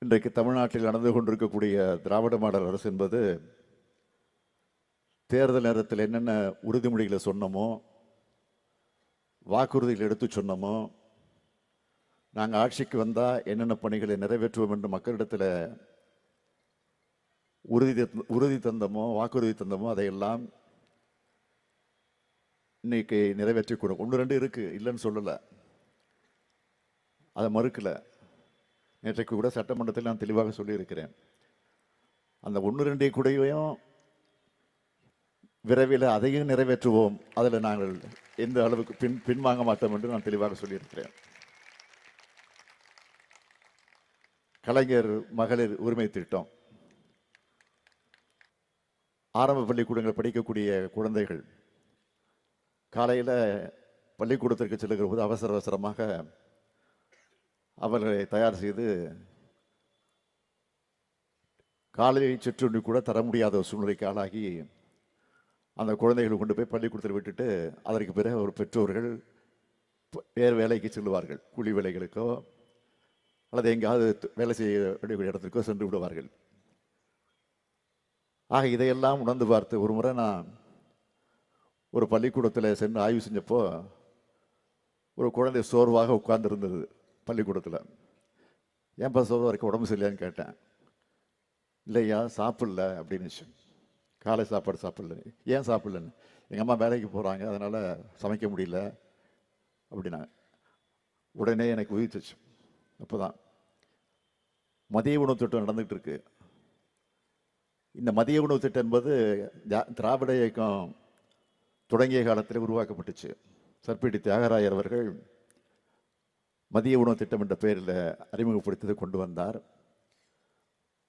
இன்றைக்கு தமிழ்நாட்டில் நடந்து கொண்டிருக்கக்கூடிய திராவிட மாடல் அரசு என்பது தேர்தல் நேரத்தில் என்னென்ன உறுதிமொழிகளை சொன்னோமோ, வாக்குறுதிகள் எடுத்து சொன்னோமோ, நாங்கள் ஆட்சிக்கு வந்தால் என்னென்ன பணிகளை நிறைவேற்றுவோம் என்று மக்களிடத்தில் உறுதி தந்தமோ, வாக்குறுதி தந்தமோ, அதையெல்லாம் இன்னைக்கு நிறைவேற்றி கொடுக்கும். 1-2 இருக்கு, இல்லைன்னு சொல்லலை, அதை மறுக்கலை. நேற்றைக்கு கூட சட்டமன்றத்தில் நான் தெளிவாக சொல்லியிருக்கிறேன். அந்த 1-2 கூடயும் விரைவில் அதையும் நிறைவேற்றுவோம், அதில் நாங்கள் எந்த அளவுக்கு பின்வாங்க மாட்டோம் என்று நான் தெளிவாக சொல்லியிருக்கிறேன். கலைஞர் மகளிர் உரிமை திட்டம், ஆரம்ப பள்ளிக்கூடங்கள் படிக்கக்கூடிய குழந்தைகள் காலையில் பள்ளிக்கூடத்திற்கு செல்லுகிற போது அவசரமாக அவர்களை தயார் செய்து காலை சிற்றுண்டி கூட தர முடியாத சூழ்நிலைக்கு ஆளாகி அந்த குழந்தைகளை கொண்டு போய் பள்ளிக்கூடத்தில் விட்டுட்டு அதற்கு பிறகு ஒரு பெற்றோர்கள் வேறு வேலைக்கு செல்லுவார்கள். கூலி வேலைகளுக்கோ அல்லது எங்காவது வேலை செய்ய வேண்டிய இடத்திற்கோ சென்று விடுவார்கள். ஆக இதையெல்லாம் உணர்ந்து பார்த்து ஒரு முறை நான் ஒரு பள்ளிக்கூடத்தில் சென்று ஆய்வு செஞ்சப்போ ஒரு குழந்தை சோர்வாக உட்கார்ந்து இருந்தது பள்ளிக்கூடத்தில். ஏன்பா சோர்வாக இருக்க, உடம்பு சரியில்லையான்னு கேட்டேன். இல்லையா சாப்பிடல அப்படின்னு. காலை சாப்பாடு சாப்பிடல. ஏன் சாப்பிடலன்னு, எங்கள் அம்மா வேலைக்கு போகிறாங்க, அதனால் சமைக்க முடியல அப்படின்னா. உடனே எனக்கு உயிர்த்துச்சு. அப்போ தான் மதிய உணவு திட்டம் நடந்துகிட்டு இருக்கு. இந்த மதிய உணவு திட்டம் என்பது திராவிட இயக்கம் தொடங்கிய காலத்தில் உருவாக்கப்பட்டுச்சு. சர்பிடி தியாகராயர் அவர்கள் மதிய உணவு திட்டம் என்ற பெயரில் அறிமுகப்படுத்தி கொண்டு வந்தார்.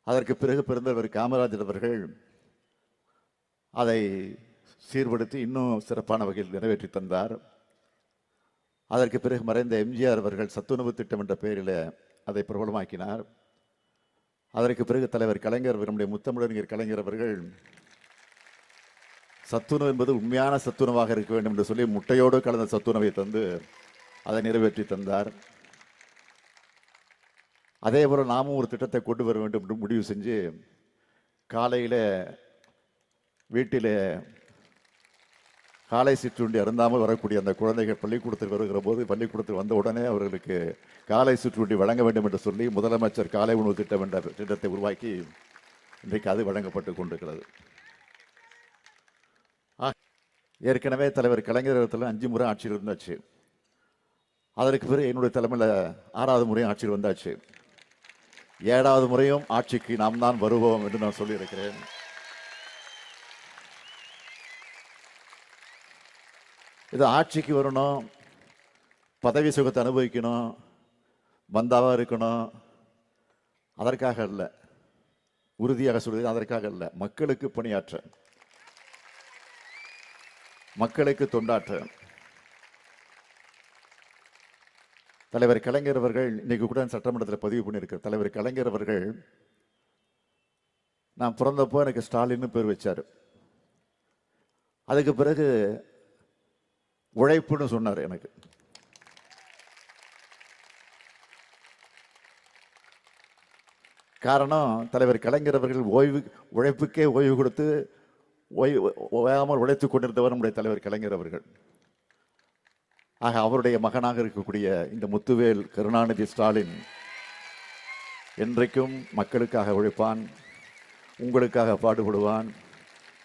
அதற்கு பிறகு பிறந்தவர் காமராஜர் அவர்கள் அதை சீர்படுத்தி இன்னும் சிறப்பான வகையில் நிறைவேற்றி தந்தார். அதற்கு பிறகு மறைந்த எம்ஜிஆர் அவர்கள் சத்துணவு திட்டம் என்ற பெயரில் அதை பிரபலமாக்கினார். அதற்கு பிறகு தலைவர் கலைஞர், நம்முடைய முத்தமிழறிஞர் கலைஞர் அவர்கள் சத்துணவு என்பது உண்மையான சத்துணவாக இருக்க வேண்டும் என்று சொல்லி முட்டையோடு கலந்த சத்துணவை தந்து அதை நிறைவேற்றி தந்தார். அதே போல நாமும் ஒரு திட்டத்தை கொண்டு வர வேண்டும் என்று முடிவு செஞ்சு காலையில் வீட்டில் காலை சிற்றுண்டி அருந்தாமல் வரக்கூடிய அந்த குழந்தைகள் பள்ளிக்கூடத்தில் வருகிற போது பள்ளிக்கூடத்தில் வந்த உடனே அவர்களுக்கு காலை சிற்றுண்டி வழங்க வேண்டும் என்று சொல்லி முதலமைச்சர் காலை உணவு திட்டம் என்ற திட்டத்தை உருவாக்கி இன்றைக்கு அது வழங்கப்பட்டு கொண்டிருக்கிறது. ஏற்கனவே தலைவர் கலைஞர் 5 முறை ஆட்சியில் இருந்தாச்சு. அதற்கு பிறகு என்னுடைய தலைமையில் 6வது முறையும் ஆட்சியில் வந்தாச்சு. 7வது முறையும் ஆட்சிக்கு நாம் தான் வருவோம் என்று நான் சொல்லியிருக்கிறேன். இது ஆட்சிக்கு வரணும், பதவி சுகத்தை அனுபவிக்கணும், பந்தாவாக இருக்கணும், அதற்காக அல்ல. உறுதியாக சொல்வது அதற்காக அல்ல. மக்களுக்கு பணியாற்ற, மக்களுக்கு தொண்டாற்ற. தலைவர் கலைஞர் அவர்கள் இன்னைக்கு கூட சட்டமன்றத்தில் பதிவு பண்ணியிருக்கார். தலைவர் கலைஞர் அவர்கள் நான் பிறந்தப்போ எனக்கு ஸ்டாலின்னு பேர் வச்சார். அதுக்கு பிறகு உழைப்புன்னு சொன்னார். எனக்கு காரணம் தலைவர் கலைஞர் அவர்கள் உழைப்புக்கே ஓய்வு கொடுத்து ஓயாமல் உழைத்துக் கொண்டிருந்தவர் நம்முடைய தலைவர் கலைஞர் அவர்கள். ஆக அவருடைய மகனாக இருக்கக்கூடிய இந்த முத்துவேல் கருணாநிதி ஸ்டாலின் என்றைக்கும் மக்களுக்காக உழைப்பான், உங்களுக்காக பாடுபடுவான்,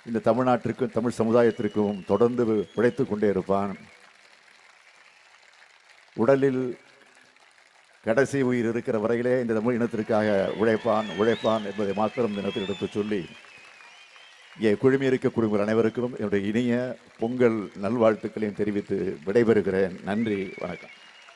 இந்த தமிழ்நாட்டிற்கும் தமிழ் சமுதாயத்திற்கும் தொடர்ந்து உழைத்து கொண்டே இருப்பான். உடலில் கடைசி உயிர் இருக்கிற வரையிலே இந்த தமிழ் இனத்திற்காக உழைப்பான் என்பதை மாத்திரம் இந்த இனத்தில் எடுத்து சொல்லி இங்கே குழுமி இருக்க குடும்பங்கள் அனைவருக்கும் என்னுடைய இனிய பொங்கல் நல்வாழ்த்துக்களையும் தெரிவித்து விடைபெறுகிறேன். நன்றி, வணக்கம்.